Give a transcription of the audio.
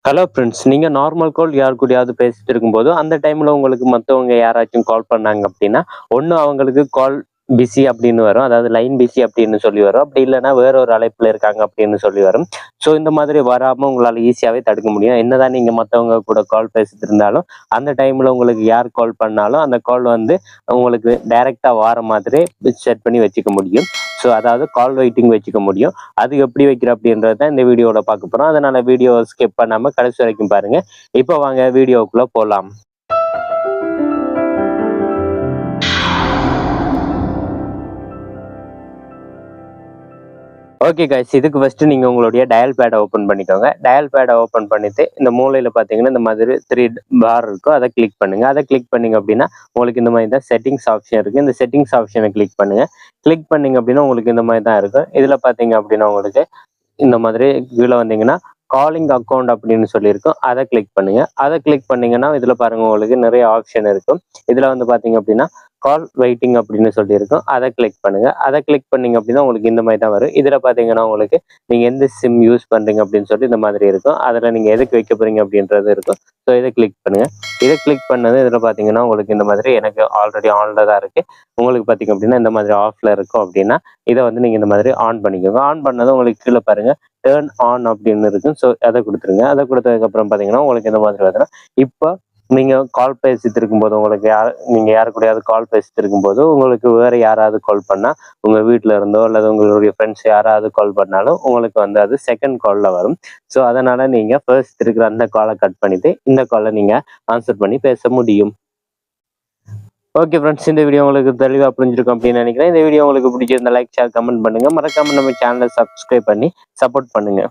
Hello friends. நீங்க normal call யார் கூடயாவது பேசிட்டு இருக்கும்போது, அந்த டைம்ல உங்களுக்கு மத்தவங்க யாராச்சும் கால் பண்ணாங்க அப்படின்னா, ஒண்ணு அவங்களுக்கு கால் பிஸி அப்படின்னு வரும். அதாவது லைன் பிஸி அப்படின்னு சொல்லி வரும். அப்படி இல்லன்னா வேற ஒரு அழைப்புல இருக்காங்க அப்படின்னு சொல்லி வரும். ஸோ இந்த மாதிரி வராம உங்களால ஈஸியாவே தடுக்க முடியும். என்னதான் நீங்க மத்தவங்க கூட கால் பேசிட்டு இருந்தாலும், அந்த டைம்ல உங்களுக்கு யார் கால் பண்ணாலும், அந்த கால் வந்து உங்களுக்கு டைரக்ட்டா வார மாதிரி செட் பண்ணி வச்சுக்க முடியும். ஸோ அதாவது கால் வெயிட்டிங் வச்சுக்க முடியும். அது எப்படி வைக்கிற அப்படின்றத தான் இந்த வீடியோல பார்க்க போறோம். அதனால வீடியோ ஸ்கிப் பண்ணாம கடைசி வரைக்கும் பாருங்க. இப்போ வாங்க வீடியோக்குள்ள போலாம். ஓகே கைஸ், இதுக்கு ஃபர்ஸ்ட் நீங்க உங்களுடைய டயல் பேடை ஓப்பன் பண்ணிக்கோங்க. டயல் பேடை ஓப்பன் பண்ணிட்டு இந்த மூலையில பார்த்தீங்கன்னா இந்த மாதிரி 3 பார் இருக்கும். அதை கிளிக் பண்ணுங்க. அதை கிளிக் பண்ணீங்க அப்படின்னா உங்களுக்கு இந்த மாதிரி தான் செட்டிங்ஸ் ஆப்ஷன் இருக்கு. இந்த செட்டிங்ஸ் ஆப்ஷனை கிளிக் பண்ணுங்க. கிளிக் பண்ணீங்க அப்படின்னா உங்களுக்கு இந்த மாதிரி தான் இருக்கும். இதுல பார்த்தீங்க அப்படின்னா உங்களுக்கு இந்த மாதிரி கீழே வந்தீங்கன்னா காலிங் அக்கௌண்ட் அப்படின்னு சொல்லியிருக்கும். அதை கிளிக் பண்ணுங்க. அதை கிளிக் பண்ணீங்கன்னா இதுல பாருங்க உங்களுக்கு நிறைய ஆப்ஷன் இருக்கும். இதுல வந்து பாத்தீங்க அப்படின்னா கால் வெயிட்டிங் அப்படின்னு சொல்லியிருக்கும். அதை கிளிக் பண்ணுங்க. அதை கிளிக் பண்ணீங்க அப்படின்னா உங்களுக்கு இந்த மாதிரி தான் வரும். இதுல பாத்தீங்கன்னா உங்களுக்கு நீங்க எந்த சிம் யூஸ் பண்றீங்க அப்படின்னு சொல்லி இந்த மாதிரி இருக்கும். அதுல நீங்க எதுக்கு வைக்க போறீங்க அப்படின்றது இருக்கும். ஸோ இதை கிளிக் பண்ணுங்க. இதை கிளிக் பண்ணது இதுல பாத்தீங்கன்னா உங்களுக்கு இந்த மாதிரி எனக்கு ஆல்ரெடி ஆன்ல தான் இருக்கு. உங்களுக்கு பாத்தீங்க அப்படின்னா இந்த மாதிரி ஆஃப்ல இருக்கும் அப்படின்னா இதை வந்து நீங்க இந்த மாதிரி ஆன் பண்ணிக்கோங்க. ஆன் பண்ணதும் உங்களுக்கு கீழே பாருங்க டேர்ன் ஆன் அப்படின்னு இருக்கு. ஸோ அதை கொடுத்துருங்க. அதை கொடுத்ததுக்கு அப்புறம் பார்த்தீங்கன்னா உங்களுக்கு இந்த மாதிரி வந்துடும். இப்போ நீங்க கால் பேசிட்டு இருக்கும்போது உங்களுக்கு நீங்க யாரு கூடயாவது கால் பேசிட்டு இருக்கும்போது உங்களுக்கு வேற யாராவது கால் பண்ணா உங்க வீட்டுல இருந்தோ அல்லது உங்களுடைய ஃப்ரெண்ட்ஸ் யாராவது கால் பண்ணாலும் உங்களுக்கு வந்து அது செகண்ட் கால்ல வரும். ஸோ அதனால நீங்க ஃபர்ஸ்ட் இருக்கிற அந்த காலை கட் பண்ணிட்டு இந்த காலை நீங்க ஆன்சர் பண்ணி பேச முடியும். ஓகே ஃப்ரெண்ட்ஸ், இந்த வீடியோ உங்களுக்கு தெளிவாக புரிஞ்சிருக்கும் அப்படின்னு நினைக்கிறேன். இந்த வீடியோ உங்களுக்கு பிடிச்சிருந்தா லைக், ஷேர், கமெண்ட் பண்ணுங்க. மறக்காம நம்ம சேனலை சப்ஸ்கிரைப் பண்ணி சப்போர்ட் பண்ணுங்க.